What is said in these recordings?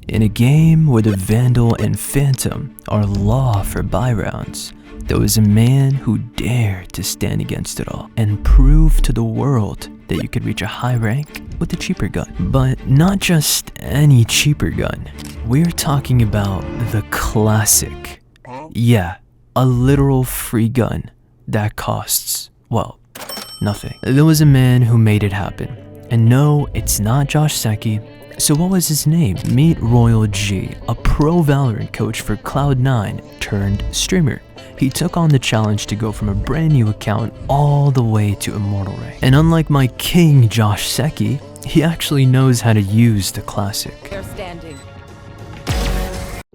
In a game where the Vandal and Phantom are law for buy rounds, there was a man who dared to stand against it all and prove to the world that you could reach a high rank with a cheaper gun. But not just any cheaper gun. We're talking about the classic. Yeah, a literal free gun that costs, well, nothing. There was a man who made it happen. And no, it's not Josh Secchi. So what was his name? Meet Royal G, a pro Valorant coach for Cloud9 turned streamer. He took on the challenge to go from a brand new account all the way to Immortal rank. And unlike my king Josh Secchi, he actually knows how to use the classic. They're standing.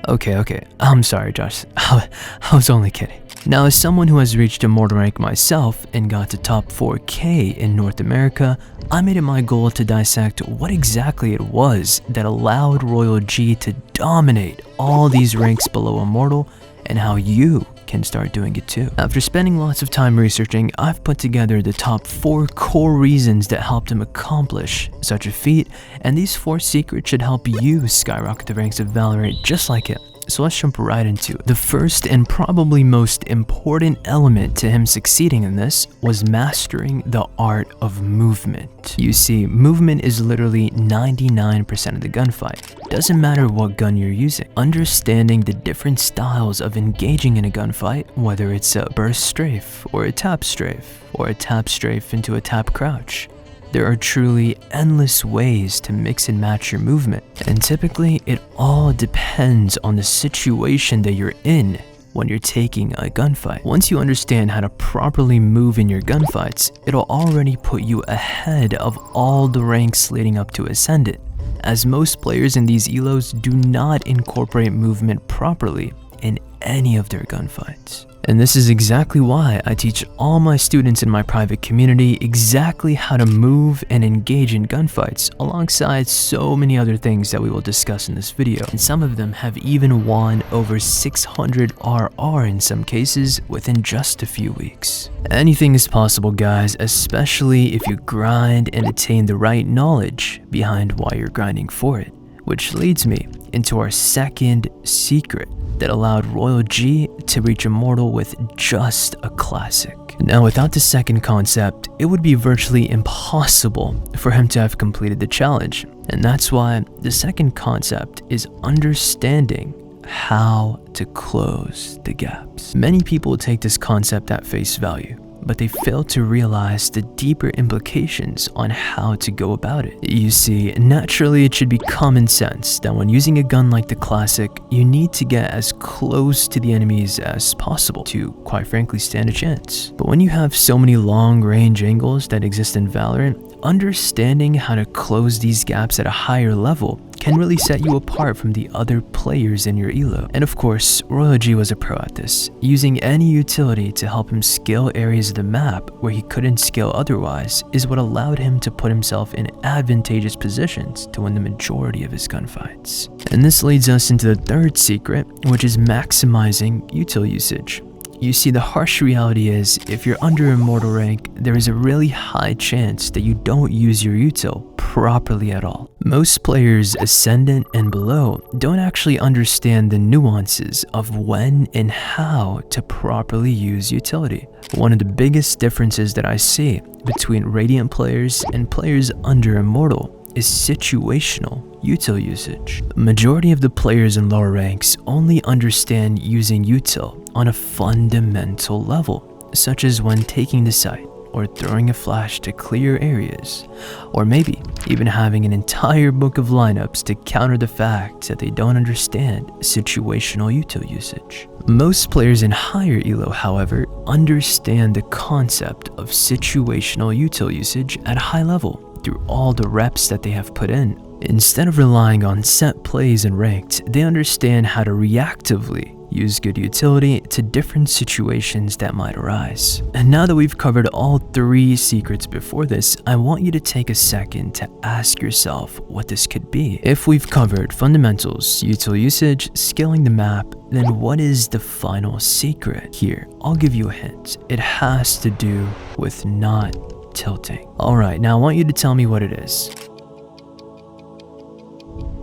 Okay, I'm sorry Josh, I was only kidding. Now, as someone who has reached Immortal rank myself and got to top 4K in North America, I made it my goal to dissect what exactly it was that allowed Royal G to dominate all these ranks below Immortal and how you can start doing it too. After spending lots of time researching, I've put together the top 4 core reasons that helped him accomplish such a feat, and these 4 secrets should help you skyrocket the ranks of Valorant just like him. So let's jump right into it. The first and probably most important element to him succeeding in this was mastering the art of movement. You see, movement is literally 99% of the gunfight. Doesn't matter what gun you're using. Understanding the different styles of engaging in a gunfight, whether it's a burst strafe or a tap strafe or a tap strafe into a tap crouch. There are truly endless ways to mix and match your movement, and typically it all depends on the situation that you're in when you're taking a gunfight. Once you understand how to properly move in your gunfights, it'll already put you ahead of all the ranks leading up to Ascendant, as most players in these elos do not incorporate movement properly in any of their gunfights. And this is exactly why I teach all my students in my private community exactly how to move and engage in gunfights, alongside so many other things that we will discuss in this video. And some of them have even won over 600 RR in some cases within just a few weeks. Anything is possible, guys, especially if you grind and attain the right knowledge behind why you're grinding for it. Which leads me into our second secret that allowed Royal G to reach Immortal with just a classic. Now, without the second concept, it would be virtually impossible for him to have completed the challenge. And that's why the second concept is understanding how to close the gaps. Many people take this concept at face value, but they fail to realize the deeper implications on how to go about it. You see, naturally it should be common sense that when using a gun like the classic, you need to get as close to the enemies as possible to, quite frankly, stand a chance. But when you have so many long-range angles that exist in Valorant, understanding how to close these gaps at a higher level can really set you apart from the other players in your elo. And of course, Royal G was a pro at this, using any utility to help him scale areas of the map where he couldn't scale otherwise is what allowed him to put himself in advantageous positions to win the majority of his gunfights. And this leads us into the third secret, which is maximizing util usage. You see, the harsh reality is, if you're under Immortal rank, there is a really high chance that you don't use your util properly at all. Most players Ascendant and below don't actually understand the nuances of when and how to properly use utility. One of the biggest differences that I see between Radiant players and players under Immortal is situational util usage. Majority of the players in lower ranks only understand using util on a fundamental level, such as when taking the site or throwing a flash to clear areas, or maybe even having an entire book of lineups to counter the fact that they don't understand situational util usage. Most players in higher elo, however, understand the concept of situational util usage at a high level through all the reps that they have put in. Instead of relying on set plays and ranked, they understand how to reactively use good utility to different situations that might arise. And now that we've covered all 3 secrets before this, I want you to take a second to ask yourself what this could be. If we've covered fundamentals, util usage, scaling the map, then what is the final secret? Here, I'll give you a hint. It has to do with not tilting. Alright, now I want you to tell me what it is.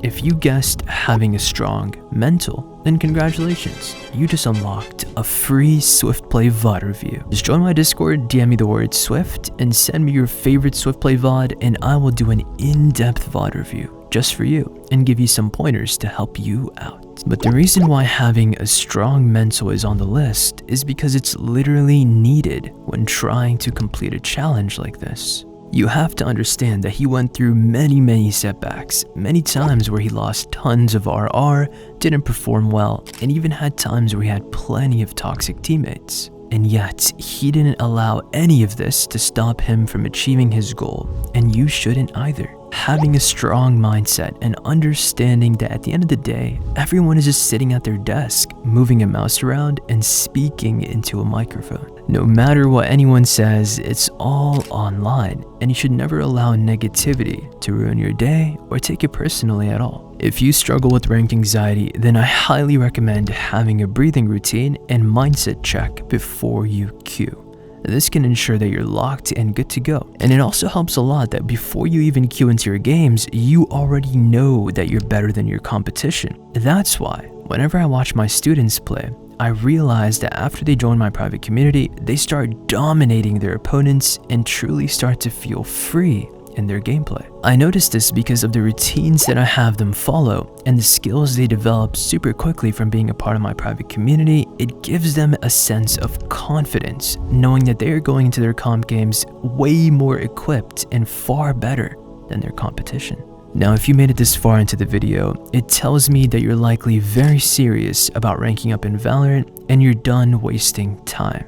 If you guessed having a strong mental, then congratulations, you just unlocked a free Swift Play VOD review. Just join my Discord, DM me the word Swift, and send me your favorite Swift Play VOD, and I will do an in-depth VOD review just for you and give you some pointers to help you out. But the reason why having a strong mental is on the list is because it's literally needed when trying to complete a challenge like this. You have to understand that he went through many setbacks, many times where he lost tons of RR, didn't perform well, and even had times where he had plenty of toxic teammates. And yet, he didn't allow any of this to stop him from achieving his goal, and you shouldn't either. Having a strong mindset and understanding that at the end of the day, everyone is just sitting at their desk, moving a mouse around and speaking into a microphone. No matter what anyone says, it's all online, and you should never allow negativity to ruin your day or take it personally at all. If you struggle with rank anxiety, then I highly recommend having a breathing routine and mindset check before you queue. This can ensure that you're locked and good to go. And it also helps a lot that before you even queue into your games, you already know that you're better than your competition. That's why, whenever I watch my students play, I realize that after they join my private community, they start dominating their opponents and truly start to feel free in their gameplay. I noticed this because of the routines that I have them follow and the skills they develop super quickly from being a part of my private community. It gives them a sense of confidence, knowing that they are going into their comp games way more equipped and far better than their competition. Now, if you made it this far into the video, it tells me that you're likely very serious about ranking up in Valorant and you're done wasting time.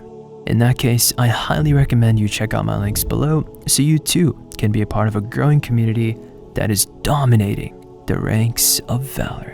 In that case, I highly recommend you check out my links below so you too can be a part of a growing community that is dominating the ranks of Valorant.